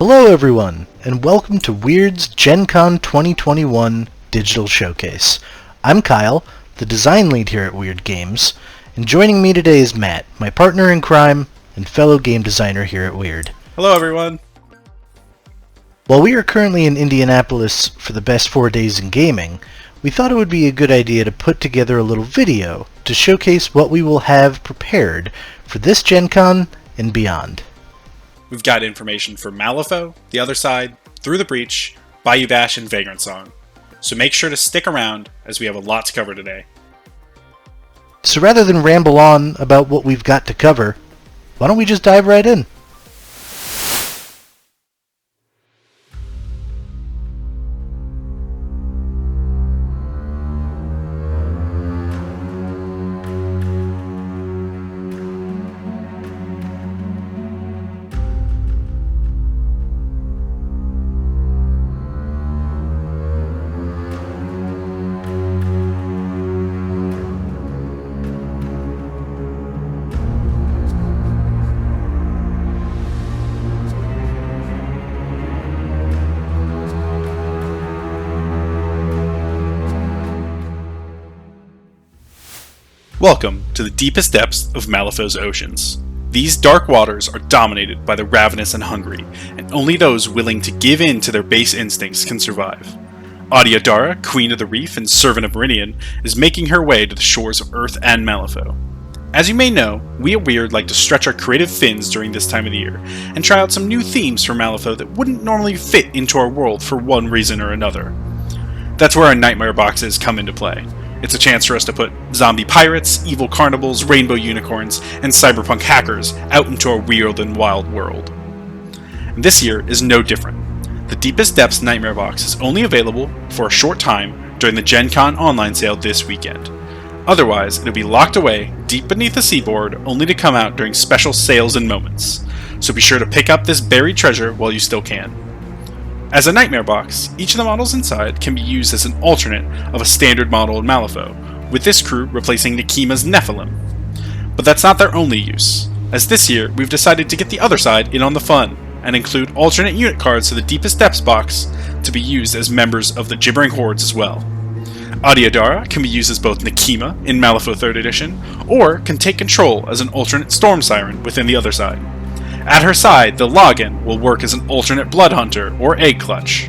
Hello everyone, and welcome to Wyrd's Gen Con 2021 Digital Showcase. I'm Kyle, the design lead here at Wyrd Games, and joining me today is Matt, my partner in crime and fellow game designer here at Wyrd. Hello everyone. While we are currently in Indianapolis for the best 4 days in gaming, we thought it would be a good idea to put together a little video to showcase what we will have prepared for this Gen Con and beyond. We've got information for Malifaux, The Other Side, Through the Breach, Bayou Bash, and Vagrant Song. So make sure to stick around as we have a lot to cover today. So rather than ramble on about what we've got to cover, why don't we just dive right in? Welcome to the deepest depths of Malifaux's oceans. These dark waters are dominated by the ravenous and hungry, and only those willing to give in to their base instincts can survive. Adiadara, Queen of the Reef and Servant of Meridian, is making her way to the shores of Earth and Malifaux. As you may know, we at Wyrd like to stretch our creative fins during this time of the year, and try out some new themes for Malifaux that wouldn't normally fit into our world for one reason or another. That's where our nightmare boxes come into play. It's a chance for us to put zombie pirates, evil carnivals, rainbow unicorns, and cyberpunk hackers out into our weird and wild world. And this year is no different. The Deepest Depths Nightmare Box is only available for a short time during the Gen Con online sale this weekend. Otherwise, it'll be locked away deep beneath the seaboard, only to come out during special sales and moments. So be sure to pick up this buried treasure while you still can. As a Nightmare Box, each of the models inside can be used as an alternate of a standard model in Malifaux, with this crew replacing Nekima's Nephilim. But that's not their only use, as this year we've decided to get the other side in on the fun, and include alternate unit cards to the Deepest Depths box to be used as members of the Gibbering Hordes as well. Adiadara can be used as both Nekima in Malifaux 3rd Edition, or can take control as an alternate Storm Siren within the other side. At her side, the Login will work as an alternate Blood Hunter or Egg Clutch.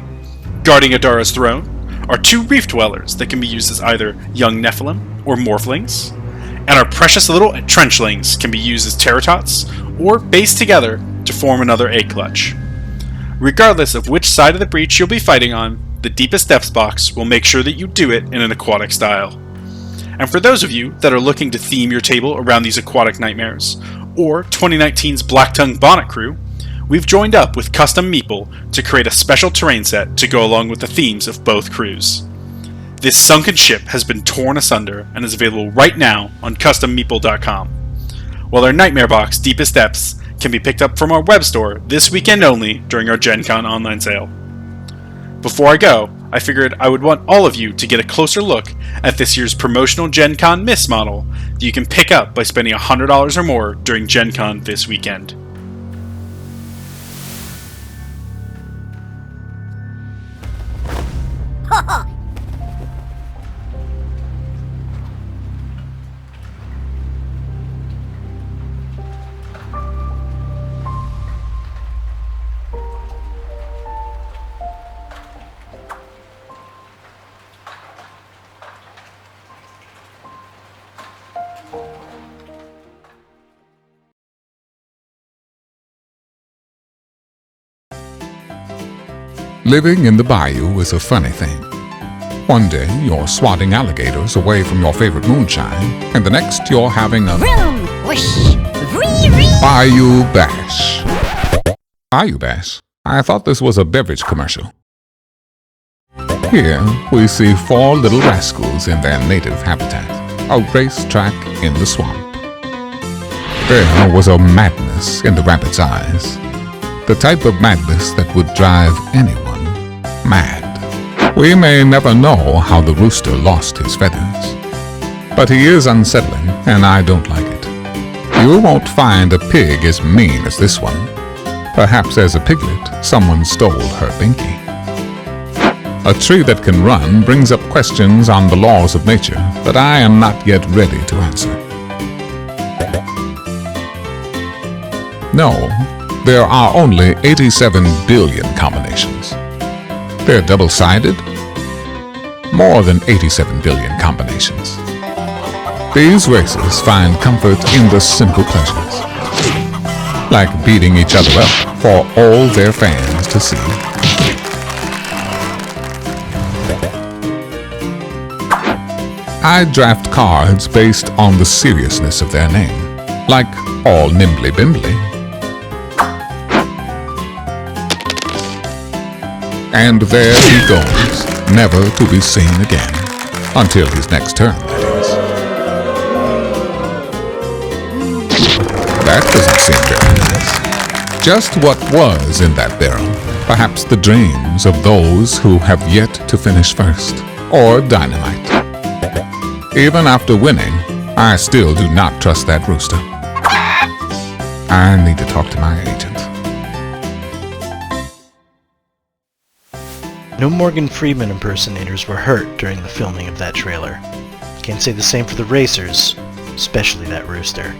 Guarding Adara's throne are 2 Reef Dwellers that can be used as either young Nephilim or Morphlings, and our precious little Trenchlings can be used as Terratots or based together to form another Egg Clutch. Regardless of which side of the breach you'll be fighting on, the Deepest Depths box will make sure that you do it in an aquatic style. And for those of you that are looking to theme your table around these aquatic nightmares, or 2019's Black Tongue Bonnet crew, we've joined up with Custom Meeple to create a special terrain set to go along with the themes of both crews. This sunken ship has been torn asunder and is available right now on CustomMeeple.com, while our Nightmare Box Deepest Depths can be picked up from our web store this weekend only during our Gen Con online sale. Before I go, I figured I would want all of you to get a closer look at this year's promotional Gen Con Mist model that you can pick up by spending $100 or more during Gen Con this weekend. Living in the bayou is a funny thing. One day you're swatting alligators away from your favorite moonshine, and the next you're having a Vroom, whoosh, vree. Bayou Bash. Bayou Bash? I thought this was a beverage commercial. Here we see 4 little rascals in their native habitat, a racetrack in the swamp. There was a madness in the rabbit's eyes, the type of madness that would drive anyone mad. We may never know how the rooster lost his feathers, but he is unsettling, and I don't like it. You won't find a pig as mean as this one. Perhaps as a piglet, someone stole her binky. A tree that can run brings up questions on the laws of nature that I am not yet ready to answer. No, there are only 87 billion combinations. They're double-sided. More than 87 billion combinations. These races find comfort in the simple pleasures, like beating each other up for all their fans to see. I draft cards based on the seriousness of their name, like all nimbly bimbly. And there he goes, never to be seen again, until his next turn, that is. That doesn't seem very nice. Just what was in that barrel? Perhaps the dreams of those who have yet to finish first, or dynamite. Even after winning, I still do not trust that rooster. I need to talk to my agent. No Morgan Freeman impersonators were hurt during the filming of that trailer. Can't say the same for the racers, especially that rooster.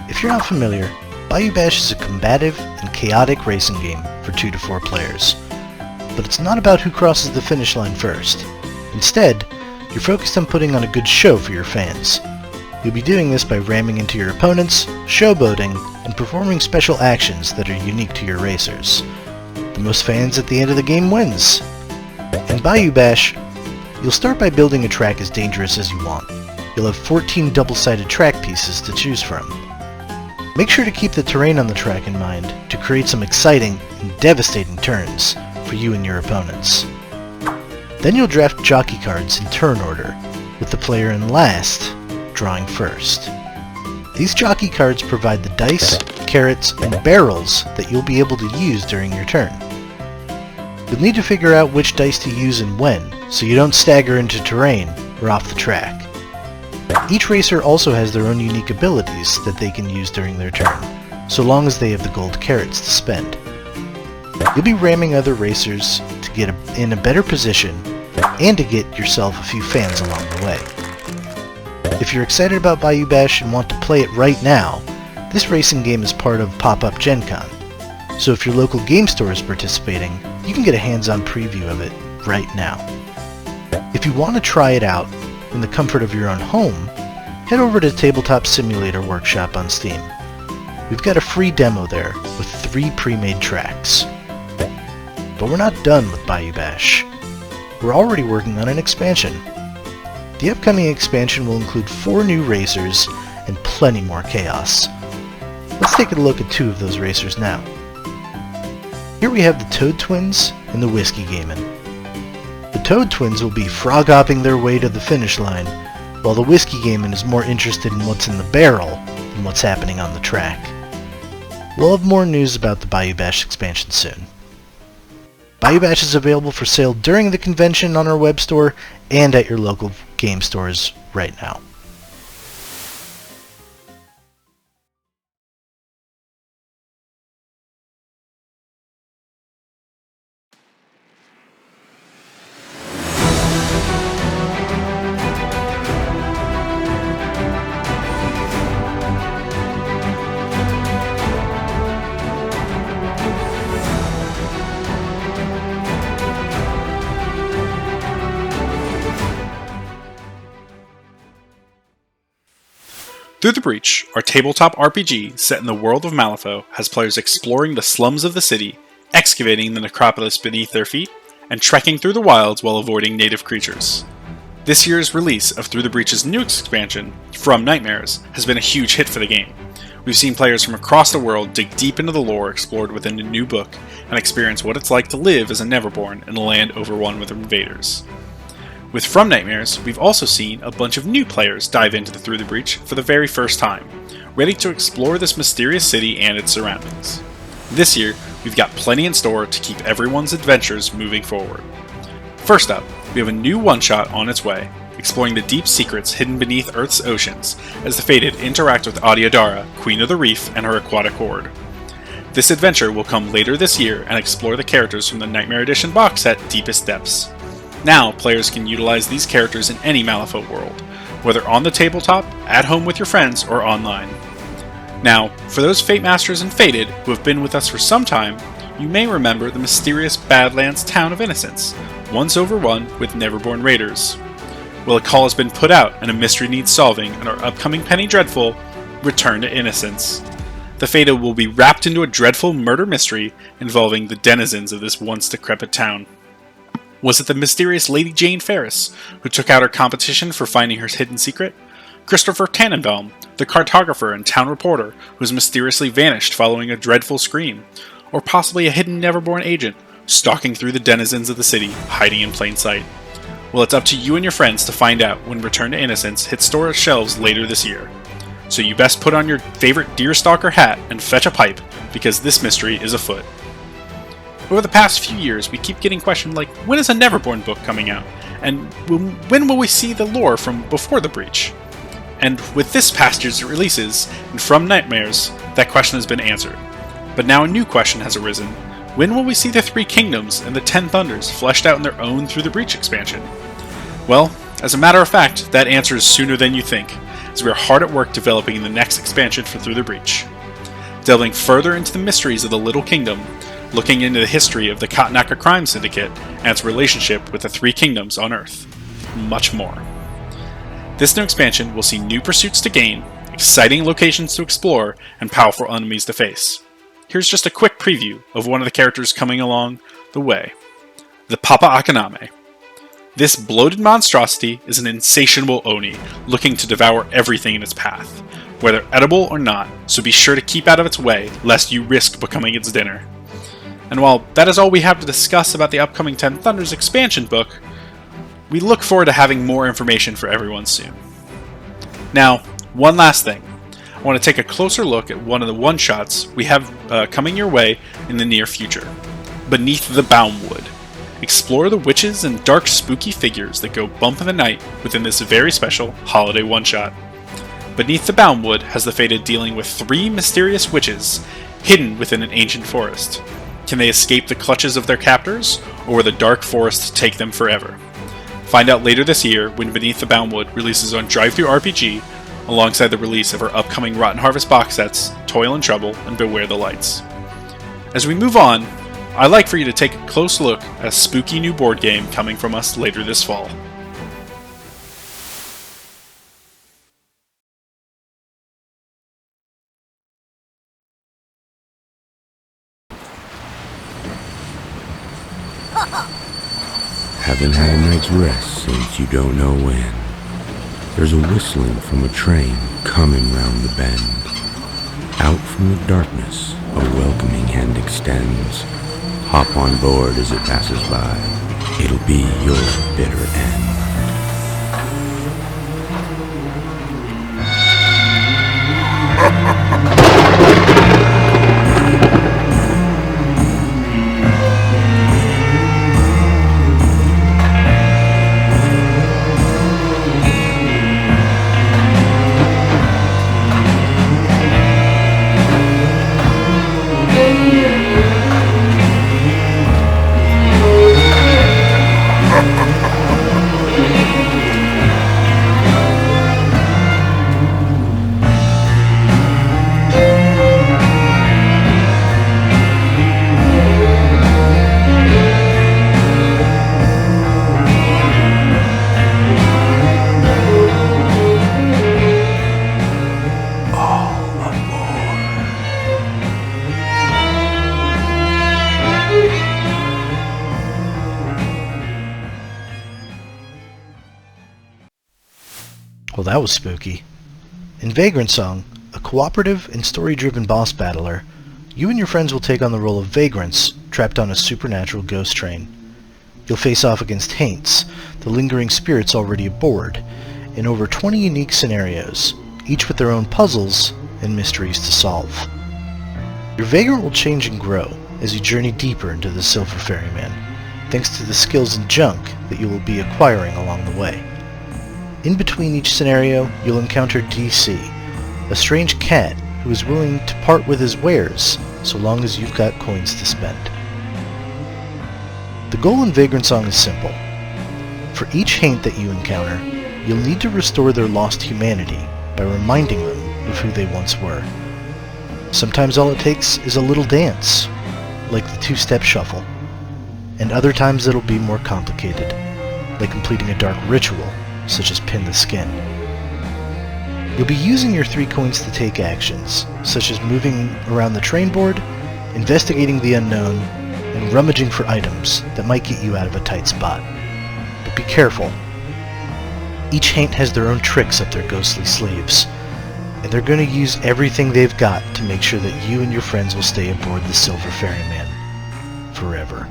If you're not familiar, Bayou Bash is a combative and chaotic racing game for 2 to 4 players. But it's not about who crosses the finish line first. Instead, you're focused on putting on a good show for your fans. You'll be doing this by ramming into your opponents, showboating, and performing special actions that are unique to your racers. The most fans at the end of the game wins. In Bayou Bash, you'll start by building a track as dangerous as you want. You'll have 14 double-sided track pieces to choose from. Make sure to keep the terrain on the track in mind to create some exciting and devastating turns for you and your opponents. Then you'll draft jockey cards in turn order, with the player in last drawing first. These jockey cards provide the dice, carrots, and barrels that you'll be able to use during your turn. You'll need to figure out which dice to use and when, so you don't stagger into terrain or off the track. Each racer also has their own unique abilities that they can use during their turn, so long as they have the gold carrots to spend. You'll be ramming other racers to get in a better position and to get yourself a few fans along the way. If you're excited about Bayou Bash and want to play it right now, this racing game is part of Pop-Up Gen Con, so if your local game store is participating, you can get a hands-on preview of it right now. If you want to try it out in the comfort of your own home, head over to Tabletop Simulator Workshop on Steam. We've got a free demo there with 3 pre-made tracks. But we're not done with Bayou Bash. We're already working on an expansion. The upcoming expansion will include 4 new racers and plenty more chaos. Let's take a look at 2 of those racers now. Here we have the Toad Twins and the Whiskey Gamin'. The Toad Twins will be frog-hopping their way to the finish line, while the Whiskey Gamin' is more interested in what's in the barrel than what's happening on the track. We'll have more news about the Bayou Bash expansion soon. Bayou Bash is available for sale during the convention on our web store and at your local game stores right now. Through the Breach, our tabletop RPG set in the world of Malifaux, has players exploring the slums of the city, excavating the necropolis beneath their feet, and trekking through the wilds while avoiding native creatures. This year's release of Through the Breach's new expansion, From Nightmares, has been a huge hit for the game. We've seen players from across the world dig deep into the lore explored within a new book, and experience what it's like to live as a Neverborn in a land overrun with invaders. With From Nightmares, we've also seen a bunch of new players dive into the Through the Breach for the very first time, ready to explore this mysterious city and its surroundings. This year, we've got plenty in store to keep everyone's adventures moving forward. First up, we have a new one-shot on its way, exploring the deep secrets hidden beneath Earth's oceans as the Fated interact with Adiadara, Queen of the Reef, and her aquatic horde. This adventure will come later this year and explore the characters from the Nightmare Edition box set Deepest Depths. Now, players can utilize these characters in any Malifaux world, whether on the tabletop, at home with your friends, or online. Now, for those Fate Masters and Fated who have been with us for some time, you may remember the mysterious Badlands town of Innocence, once overrun with Neverborn raiders. Well, a call has been put out and a mystery needs solving in our upcoming Penny Dreadful, Return to Innocence. The Fated will be wrapped into a dreadful murder mystery involving the denizens of this once decrepit town. Was it the mysterious Lady Jane Ferris, who took out her competition for finding her hidden secret? Christopher Tannenbaum, the cartographer and town reporter who has mysteriously vanished following a dreadful scream? Or possibly a hidden Neverborn agent, stalking through the denizens of the city, hiding in plain sight? Well, it's up to you and your friends to find out when Return to Innocence hits store shelves later this year. So you best put on your favorite Deerstalker hat and fetch a pipe, because this mystery is afoot. Over the past few years, we keep getting questioned like, when is a Neverborn book coming out? And when will we see the lore from before the breach? And with this past year's releases, and From Nightmares, that question has been answered. But now a new question has arisen. When will we see the Three Kingdoms and the Ten Thunders fleshed out in their own Through the Breach expansion? Well, as a matter of fact, that answer is sooner than you think, as we are hard at work developing the next expansion for Through the Breach. Delving further into the mysteries of the Little Kingdom, looking into the history of the Katnaka Crime Syndicate and its relationship with the Three Kingdoms on Earth. Much more. This new expansion will see new pursuits to gain, exciting locations to explore, and powerful enemies to face. Here's just a quick preview of one of the characters coming along the way. The Papa Akaname. This bloated monstrosity is an insatiable Oni, looking to devour everything in its path, whether edible or not, so be sure to keep out of its way, lest you risk becoming its dinner. And while that is all we have to discuss about the upcoming Ten Thunders expansion book, we look forward to having more information for everyone soon. Now, one last thing. I want to take a closer look at one of the one-shots we have coming your way in the near future. Beneath the Baumwood. Explore the witches and dark spooky figures that go bump in the night within this very special holiday one-shot. Beneath the Baumwood has the Fated dealing with 3 mysterious witches hidden within an ancient forest. Can they escape the clutches of their captors, or will the dark forest take them forever? Find out later this year when Beneath the Baumwood releases on Drive-Thru RPG, alongside the release of our upcoming Rotten Harvest box sets, Toil and Trouble and Beware the Lights. As we move on, I'd like for you to take a close look at a spooky new board game coming from us later this fall. Haven't had a night's rest since you don't know when. There's a whistling from a train coming round the bend. Out from the darkness, a welcoming hand extends. Hop on board as it passes by. It'll be your bitter end. Well, that was spooky. In Vagrant Song, a cooperative and story-driven boss battler, you and your friends will take on the role of vagrants trapped on a supernatural ghost train. You'll face off against Haints, the lingering spirits already aboard, in over 20 unique scenarios, each with their own puzzles and mysteries to solve. Your vagrant will change and grow as you journey deeper into the Silver Ferryman, thanks to the skills and junk that you will be acquiring along the way. In between each scenario, you'll encounter DC, a strange cat who is willing to part with his wares so long as you've got coins to spend. The goal in Vagrantsong is simple. For each haint that you encounter, you'll need to restore their lost humanity by reminding them of who they once were. Sometimes all it takes is a little dance, like the two-step shuffle, and other times it'll be more complicated, like completing a dark ritual, such as pin the skin. You'll be using your 3 coins to take actions, such as moving around the train board, investigating the unknown, and rummaging for items that might get you out of a tight spot. But be careful. Each haint has their own tricks up their ghostly sleeves, and they're going to use everything they've got to make sure that you and your friends will stay aboard the Silver Ferryman forever.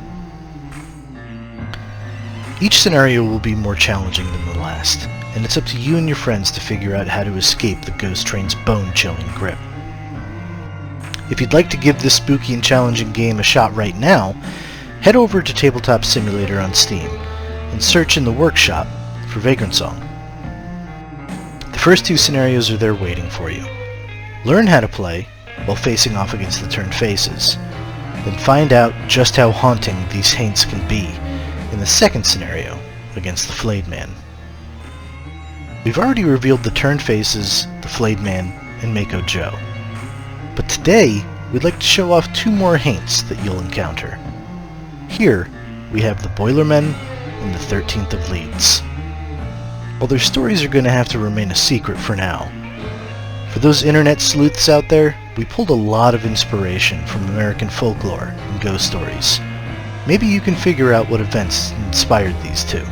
Each scenario will be more challenging than the last, and it's up to you and your friends to figure out how to escape the ghost train's bone-chilling grip. If you'd like to give this spooky and challenging game a shot right now, head over to Tabletop Simulator on Steam and search in the workshop for Vagrant Song. The first 2 scenarios are there waiting for you. Learn how to play while facing off against the turned faces, then find out just how haunting these haints can be in the second scenario against the Flayed Man. We've already revealed the turned faces, the Flayed Man, and Mako Joe. But today, we'd like to show off 2 more haints that you'll encounter. Here, we have the Boilermen and the 13th of Leeds. While their stories are going to have to remain a secret for now, for those internet sleuths out there, we pulled a lot of inspiration from American folklore and ghost stories. Maybe you can figure out what events inspired these 2.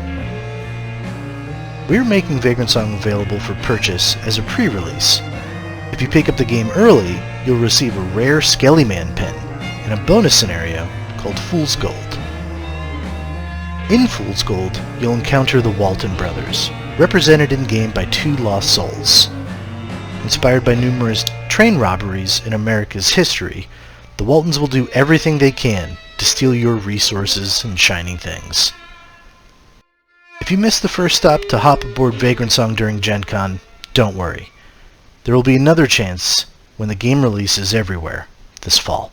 We're making Vagrant Song available for purchase as a pre-release. If you pick up the game early, you'll receive a rare Skellyman pin and a bonus scenario called Fool's Gold. In Fool's Gold, you'll encounter the Walton brothers, represented in-game by 2 lost souls. Inspired by numerous train robberies in America's history, the Waltons will do everything they can to steal your resources and shiny things. If you missed the first stop to hop aboard Vagrant Song during Gen Con, don't worry. There will be another chance when the game releases everywhere this fall.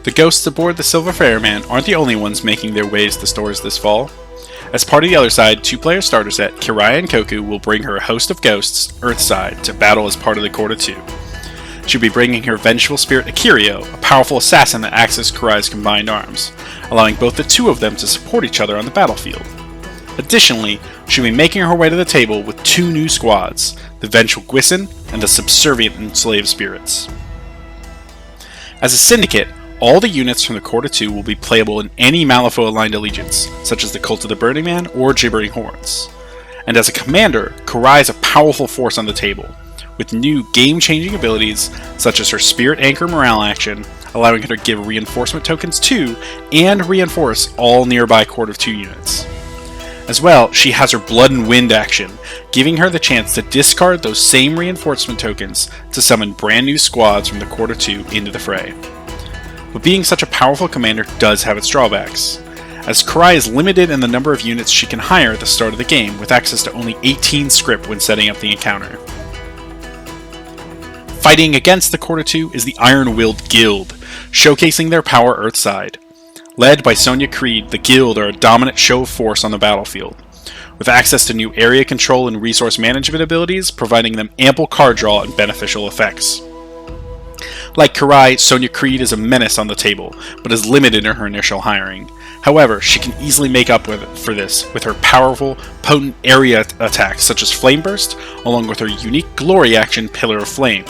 The ghosts aboard the Silver Ferryman aren't the only ones making their ways to stores this fall. As part of the other side 2-player starter set, Kiraya and Koku will bring her a host of ghosts, Earthside, to battle as part of the Court of 2. She'll be bringing her vengeful spirit Akirio, a powerful assassin that acts as Karaya's combined arms, allowing both the 2 of them to support each other on the battlefield. Additionally, she'll be making her way to the table with 2 new squads, the Vengeful Gwisen and the Subservient Enslaved Spirits. As a syndicate, all the units from the Court of 2 will be playable in any Malifaux-aligned allegiance, such as the Cult of the Burning Man or Gibbering Horns. And as a commander, Karai is a powerful force on the table, with new game-changing abilities such as her Spirit Anchor morale action, allowing her to give reinforcement tokens to and reinforce all nearby Court of 2 units. As well, she has her Blood and Wind action, giving her the chance to discard those same reinforcement tokens to summon brand new squads from the Court of 2 into the fray. But being such a powerful commander does have its drawbacks, as Karai is limited in the number of units she can hire at the start of the game, with access to only 18 script when setting up the encounter. Fighting against the Court of 2 is the Iron-Willed Guild, showcasing their power Earthside. Led by Sonya Creed, the Guild are a dominant show of force on the battlefield, with access to new area control and resource management abilities, providing them ample card draw and beneficial effects. Like Karai, Sonya Creed is a menace on the table, but is limited in her initial hiring. However, she can easily make up for this with her powerful, potent area attacks such as Flame Burst, along with her unique glory action Pillar of Flame,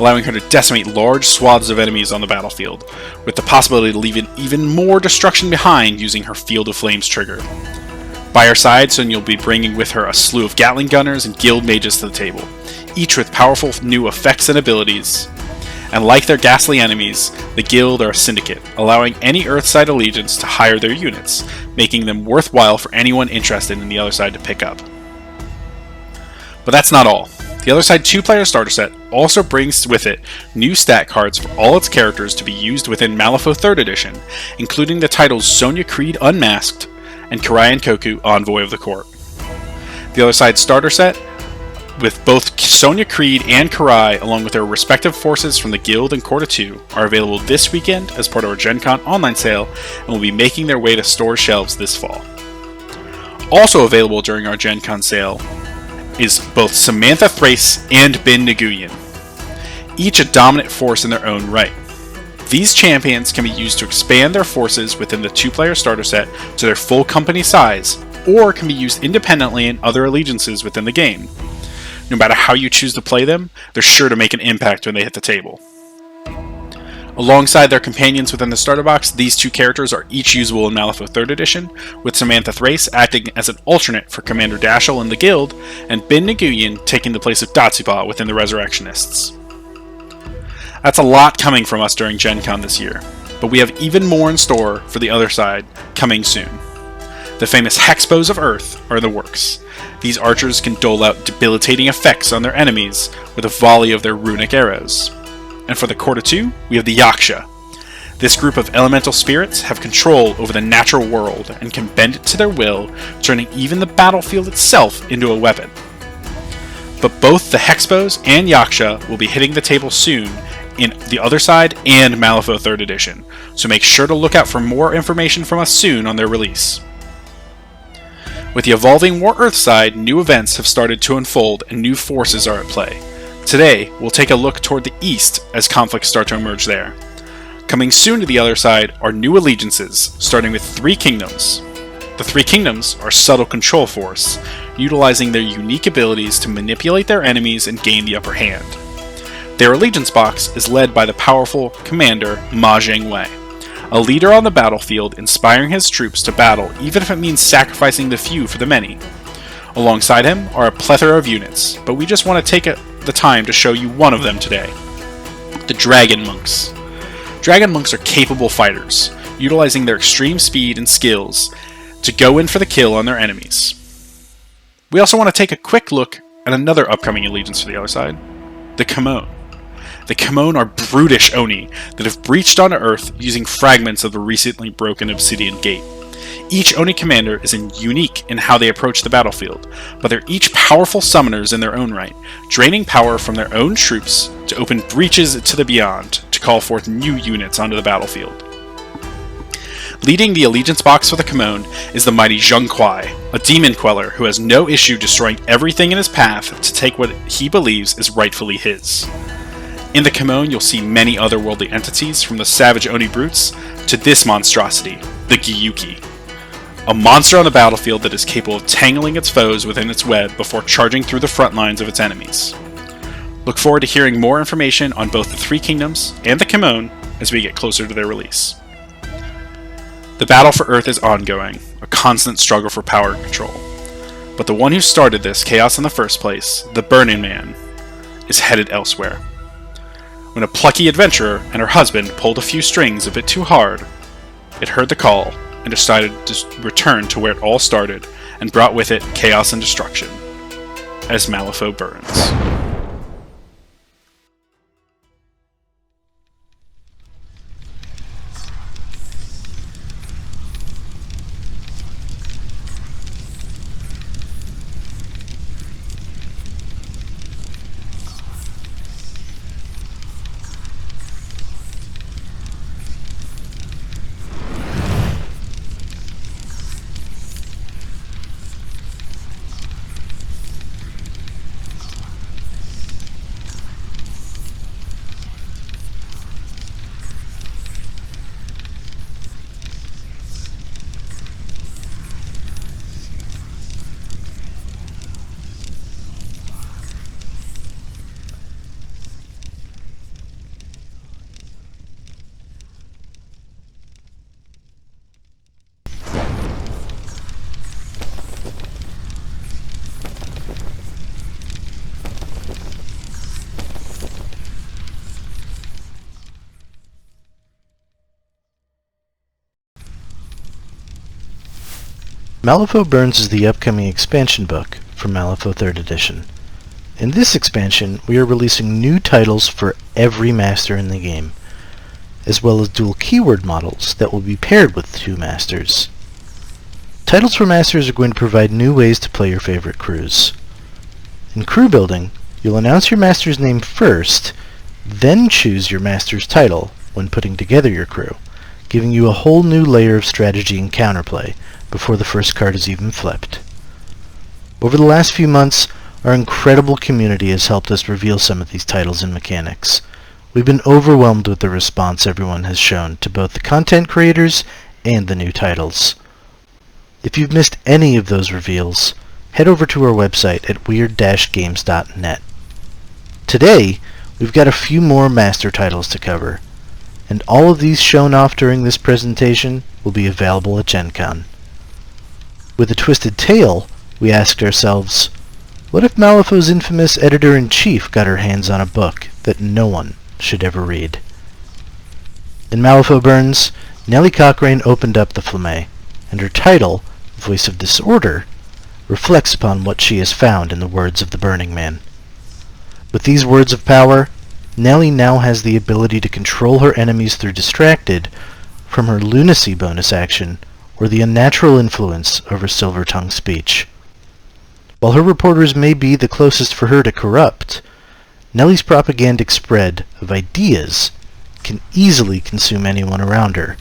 allowing her to decimate large swaths of enemies on the battlefield, with the possibility to leave even more destruction behind using her Field of Flames trigger. By her side, Sonya will be bringing with her a slew of Gatling Gunners and Guild Mages to the table, each with powerful new effects and abilities. And like their ghastly enemies, the Guild are a syndicate, allowing any Earthside allegiance to hire their units, making them worthwhile for anyone interested in the other side to pick up. But that's not all. The other side 2-player starter set also brings with it new stat cards for all its characters to be used within Malifaux 3rd Edition, including the titles Sonya Creed Unmasked and Karai Koku Envoy of the Court. The other side starter set with both Sonya Creed and Karai, along with their respective forces from the Guild and Court of 2, are available this weekend as part of our Gen Con online sale and will be making their way to store shelves this fall. Also available during our Gen Con sale is both Samantha Thrace and Bin Nguyen, each a dominant force in their own right. These champions can be used to expand their forces within the 2-player starter set to their full company size, or can be used independently in other allegiances within the game. No matter how you choose to play them, they're sure to make an impact when they hit the table. Alongside their companions within the starter box, these 2 characters are each usable in Malifaux 3rd Edition, with Samantha Thrace acting as an alternate for Commander Dashel in the Guild, and Bin Nguyen taking the place of Datsuba within the Resurrectionists. That's a lot coming from us during Gen Con this year, but we have even more in store for the other side coming soon. The famous Hexbows of Earth are in the works. These archers can dole out debilitating effects on their enemies with a volley of their runic arrows. And for the Court of 2, we have the Yaksha. This group of elemental spirits have control over the natural world and can bend it to their will, turning even the battlefield itself into a weapon. But both the Hexbows and Yaksha will be hitting the table soon in the other side and Malifaux 3rd Edition, so make sure to look out for more information from us soon on their release. With the evolving War Earth side, new events have started to unfold and new forces are at play. Today, we'll take a look toward the east as conflicts start to emerge there. Coming soon to the other side are new allegiances, starting with 3 kingdoms. The 3 kingdoms are subtle control force, utilizing their unique abilities to manipulate their enemies and gain the upper hand. Their allegiance box is led by the powerful commander Ma Zhengwei, a leader on the battlefield inspiring his troops to battle even if it means sacrificing the few for the many. Alongside him are a plethora of units, but we just want to take the time to show you one of them today. The Dragon Monks. Dragon Monks are capable fighters, utilizing their extreme speed and skills to go in for the kill on their enemies. We also want to take a quick look at another upcoming allegiance for the other side, the Kamon. The Kamon are brutish Oni that have breached onto Earth using fragments of the recently broken Obsidian Gate. Each Oni commander is unique in how they approach the battlefield, but they're each powerful summoners in their own right, draining power from their own troops to open breaches to the beyond to call forth new units onto the battlefield. Leading the allegiance box for the Kamon is the mighty Zheng Kuai, a demon queller who has no issue destroying everything in his path to take what he believes is rightfully his. In the Kamon, you'll see many otherworldly entities, from the savage Oni brutes to this monstrosity, the Gyuki, a monster on the battlefield that is capable of tangling its foes within its web before charging through the front lines of its enemies. Look forward to hearing more information on both the 3 kingdoms and the Kamon as we get closer to their release. The battle for Earth is ongoing, a constant struggle for power and control. But the one who started this chaos in the first place, the Burning Man, is headed elsewhere. When a plucky adventurer and her husband pulled a few strings a bit too hard, it heard the call and decided to return to where it all started and brought with it chaos and destruction, as Malifaux burns. Malifaux Burns is the upcoming expansion book for Malifaux 3rd Edition. In this expansion, we are releasing new titles for every master in the game, as well as dual keyword models that will be paired with 2 masters. Titles for masters are going to provide new ways to play your favorite crews. In crew building, you'll announce your master's name first, then choose your master's title when putting together your crew, giving you a whole new layer of strategy and counterplay before the first card is even flipped. Over the last few months, our incredible community has helped us reveal some of these titles and mechanics. We've been overwhelmed with the response everyone has shown to both the content creators and the new titles. If you've missed any of those reveals, head over to our website at wyrd-games.net. Today, we've got a few more master titles to cover, and all of these shown off during this presentation will be available at Gen Con. With A Twisted Tale, we asked ourselves, what if Malifaux's infamous editor-in-chief got her hands on a book that no one should ever read? In Malifaux Burns, Nellie Cochrane opened up the Flamme, and her title, Voice of Disorder, reflects upon what she has found in the words of the Burning Man. With these words of power, Nellie now has the ability to control her enemies through Distracted from her lunacy bonus action or the unnatural influence of her silver-tongued speech. While her reporters may be the closest for her to corrupt, Nellie's propagandic spread of ideas can easily consume anyone around her,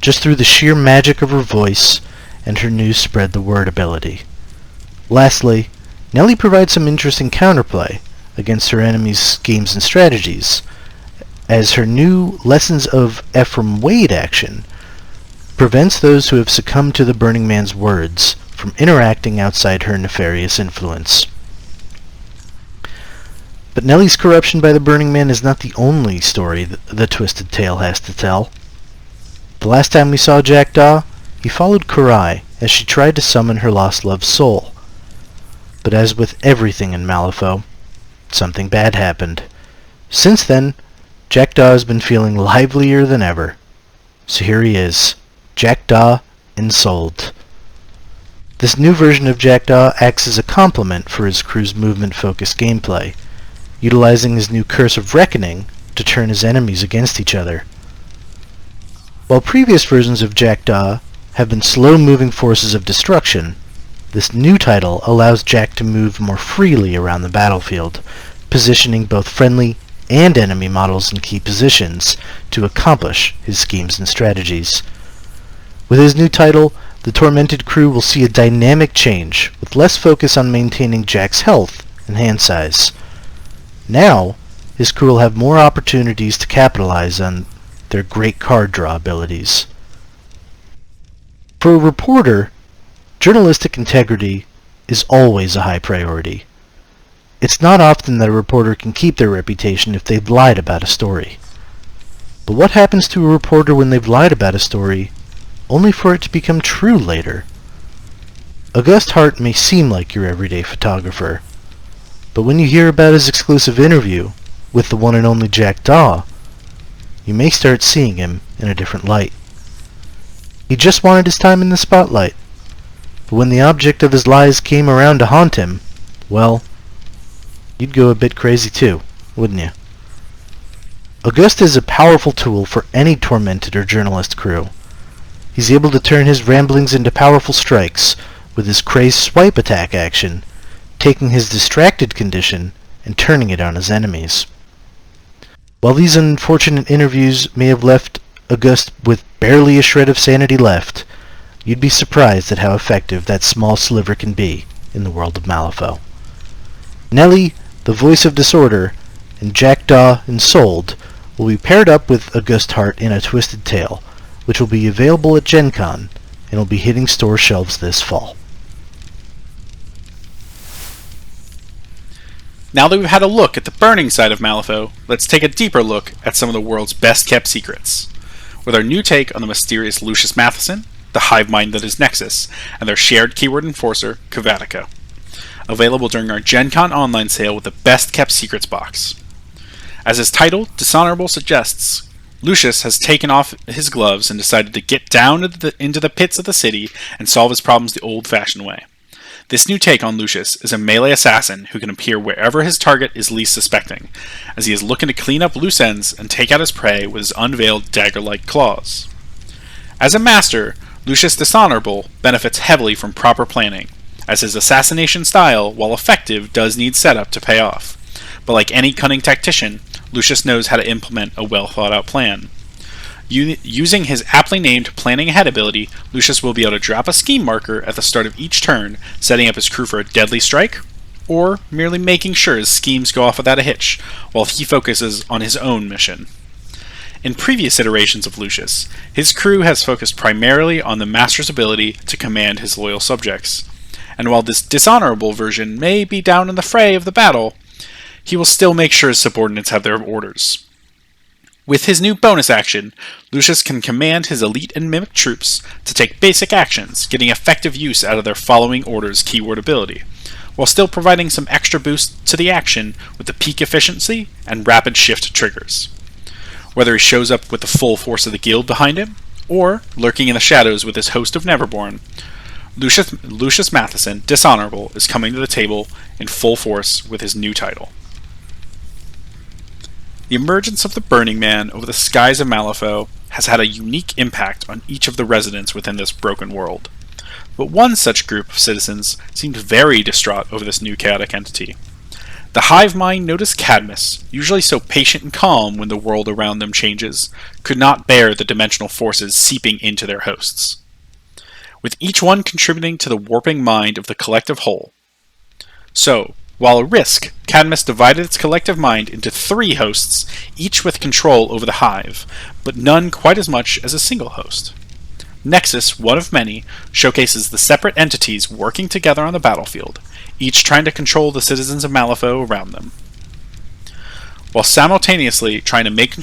just through the sheer magic of her voice and her new spread the word ability. Lastly, Nellie provides some interesting counterplay against her enemies' schemes and strategies, as her new Lessons of Ephraim Wade action prevents those who have succumbed to the Burning Man's words from interacting outside her nefarious influence. But Nellie's corruption by the Burning Man is not the only story the Twisted Tale has to tell. The last time we saw Jackdaw, he followed Karai as she tried to summon her lost love's soul. But as with everything in Malifaux, something bad happened. Since then, Jackdaw has been feeling livelier than ever. So here he is, Jackdaw Ensouled. This new version of Jackdaw acts as a complement for his crew's movement-focused gameplay, utilizing his new Curse of Reckoning to turn his enemies against each other. While previous versions of Jackdaw have been slow-moving forces of destruction, this new title allows Jack to move more freely around the battlefield, positioning both friendly and enemy models in key positions to accomplish his schemes and strategies. With his new title, the Tormented crew will see a dynamic change, with less focus on maintaining Jack's health and hand size. Now, his crew will have more opportunities to capitalize on their great card draw abilities. For a reporter, journalistic integrity is always a high priority. It's not often that a reporter can keep their reputation if they've lied about a story. But what happens to a reporter when they've lied about a story, only for it to become true later? August Hart may seem like your everyday photographer, but when you hear about his exclusive interview with the one and only Jackdaw, you may start seeing him in a different light. He just wanted his time in the spotlight, but when the object of his lies came around to haunt him, well, you'd go a bit crazy too, wouldn't you? August is a powerful tool for any Tormented or journalist crew. He's able to turn his ramblings into powerful strikes with his crazed swipe attack action, taking his distracted condition and turning it on his enemies. While these unfortunate interviews may have left August with barely a shred of sanity left, you'd be surprised at how effective that small sliver can be in the world of Malifaux. Nellie, the Voice of Disorder, and Jackdaw Ensouled will be paired up with August Hart in A Twisted Tale, which will be available at Gen Con and will be hitting store shelves this fall. Now that we've had a look at the burning side of Malifaux, let's take a deeper look at some of the world's best-kept secrets. With our new take on the mysterious Lucius Matheson, the hive mind that is Nexus, and their shared keyword enforcer, Kavatica. Available during our Gen Con online sale with the Best Kept Secrets box. As its title, Dishonorable, suggests, Lucius has taken off his gloves and decided to get down into the pits of the city and solve his problems the old-fashioned way. This new take on Lucius is a melee assassin who can appear wherever his target is least suspecting, as he is looking to clean up loose ends and take out his prey with his unveiled dagger-like claws. As a master, Lucius Dishonorable benefits heavily from proper planning, as his assassination style, while effective, does need setup to pay off. But like any cunning tactician, Lucius knows how to implement a well-thought-out plan. Using his aptly named Planning Ahead ability, Lucius will be able to drop a scheme marker at the start of each turn, setting up his crew for a deadly strike, or merely making sure his schemes go off without a hitch, while he focuses on his own mission. In previous iterations of Lucius, his crew has focused primarily on the Master's ability to command his loyal subjects, and while this dishonorable version may be down in the fray of the battle, he will still make sure his subordinates have their orders. With his new bonus action, Lucius can command his elite and mimic troops to take basic actions, getting effective use out of their following orders keyword ability, while still providing some extra boost to the action with the peak efficiency and rapid shift triggers. Whether he shows up with the full force of the guild behind him, or lurking in the shadows with his host of Neverborn, Lucius Matheson, Dishonorable, is coming to the table in full force with his new title. The emergence of the Burning Man over the skies of Malifaux has had a unique impact on each of the residents within this broken world. But one such group of citizens seemed very distraught over this new chaotic entity. The hive mind known as Cadmus, usually so patient and calm when the world around them changes, could not bear the dimensional forces seeping into their hosts, with each one contributing to the warping mind of the collective whole. So, while a risk, Cadmus divided its collective mind into 3 hosts, each with control over the hive, but none quite as much as a single host. Nexus, one of many, showcases the separate entities working together on the battlefield, each trying to control the citizens of Malifaux around them, while simultaneously trying to make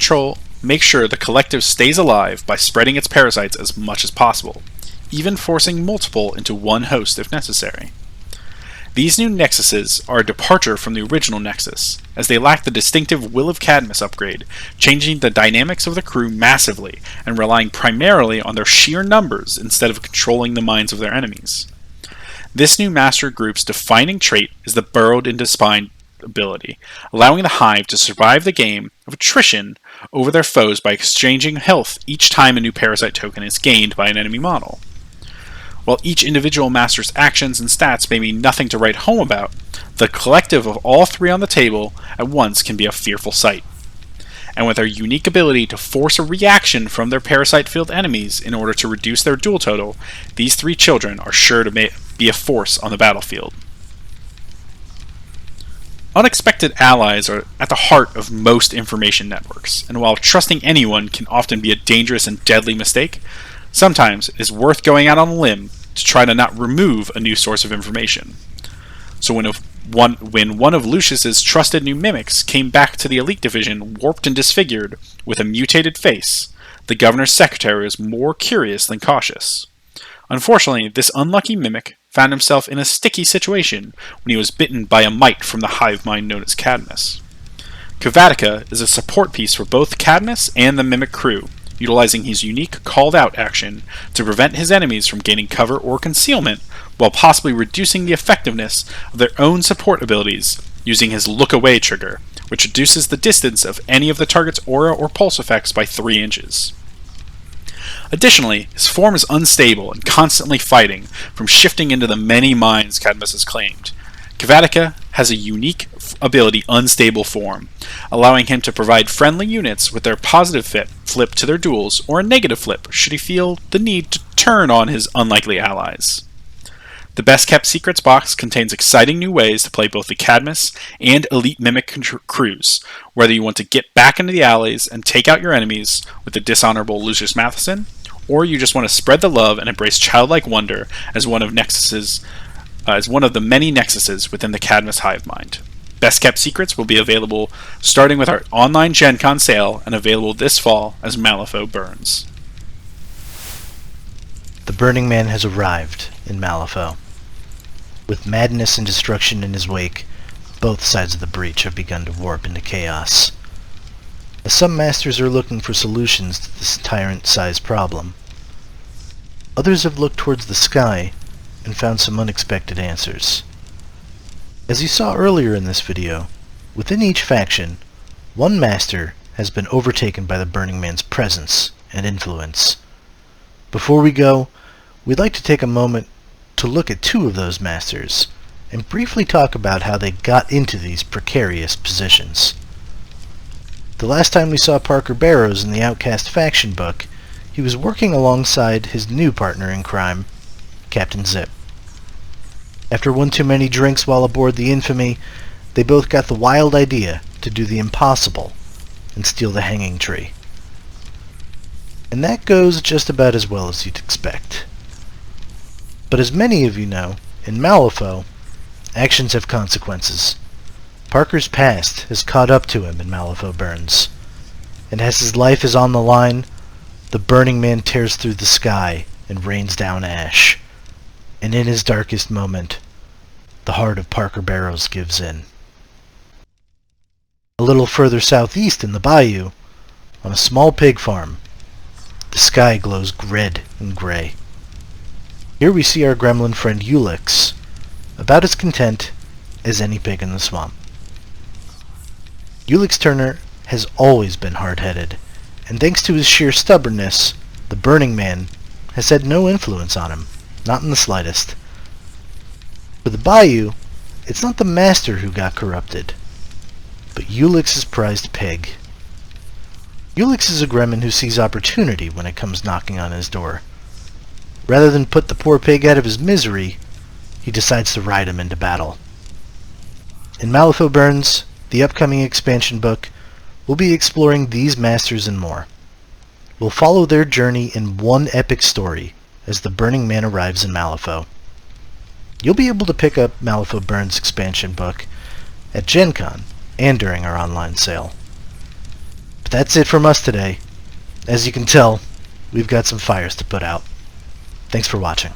sure the collective stays alive by spreading its parasites as much as possible, even forcing multiple into one host if necessary. These new Nexuses are a departure from the original Nexus, as they lack the distinctive Will of Cadmus upgrade, changing the dynamics of the crew massively and relying primarily on their sheer numbers instead of controlling the minds of their enemies. This new Master Group's defining trait is the Burrowed into Spine ability, allowing the Hive to survive the game of attrition over their foes by exchanging health each time a new parasite token is gained by an enemy model. While each individual master's actions and stats may mean nothing to write home about, the collective of all 3 on the table at once can be a fearful sight. And with their unique ability to force a reaction from their parasite-filled enemies in order to reduce their duel total, these 3 children are sure to be a force on the battlefield. Unexpected allies are at the heart of most information networks, and while trusting anyone can often be a dangerous and deadly mistake, sometimes it is worth going out on a limb to try to not remove a new source of information. So when one of Lucius's trusted new mimics came back to the Elite Division warped and disfigured with a mutated face, the governor's secretary was more curious than cautious. Unfortunately, this unlucky mimic found himself in a sticky situation when he was bitten by a mite from the hive mind known as Cadmus. Kavatica is a support piece for both Cadmus and the mimic crew, utilizing his unique called-out action to prevent his enemies from gaining cover or concealment, while possibly reducing the effectiveness of their own support abilities using his Look Away trigger, which reduces the distance of any of the target's aura or pulse effects by 3 inches. Additionally, his form is unstable and constantly fighting from shifting into the many minds Cadmus has claimed. Kavatica has a unique ability Unstable Form, allowing him to provide friendly units with their positive flip to their duels, or a negative flip should he feel the need to turn on his unlikely allies. The Best Kept Secrets box contains exciting new ways to play both the Cadmus and Elite Mimic crews, whether you want to get back into the alleys and take out your enemies with the dishonorable Lucius Matheson, or you just want to spread the love and embrace childlike wonder as one of the many Nexuses within the Cadmus hive mind. Best Kept Secrets will be available starting with our online Gen Con sale and available this fall as Malifaux burns. The Burning Man has arrived in Malifaux. With madness and destruction in his wake, both sides of the breach have begun to warp into chaos. as some masters are looking for solutions to this tyrant-sized problem. Others have looked towards the sky and found some unexpected answers. As you saw earlier in this video, within each faction, one master has been overtaken by the Burning Man's presence and influence. Before we go, we'd like to take a moment to look at two of those masters and briefly talk about how they got into these precarious positions. The last time we saw Parker Barrows in the Outcast faction book, he was working alongside his new partner in crime, Captain Zip. After one too many drinks while aboard the Infamy, they both got the wild idea to do the impossible and steal the hanging tree. And that goes just about as well as you'd expect. But as many of you know, in Malifaux, actions have consequences. Parker's past has caught up to him in Malifaux Burns, and as his life is on the line, the Burning Man tears through the sky and rains down ash. And in his darkest moment, the heart of Parker Barrows gives in. A little further southeast in the bayou, on a small pig farm, the sky glows red and gray. Here we see our gremlin friend Ulix, about as content as any pig in the swamp. Ulix Turner has always been hard-headed, and thanks to his sheer stubbornness, the Burning Man has had no influence on him, not in the slightest. For the Bayou, it's not the master who got corrupted, but Ulix's prized pig. Ulix is a gremlin who sees opportunity when it comes knocking on his door. Rather than put the poor pig out of his misery, he decides to ride him into battle. In Malifaux Burns, the upcoming expansion book, we'll be exploring these masters and more. We'll follow their journey in one epic story as the Burning Man arrives in Malifaux. You'll be able to pick up Malifaux Burns expansion book at Gen Con and during our online sale. But that's it from us today. As you can tell, we've got some fires to put out. Thanks for watching.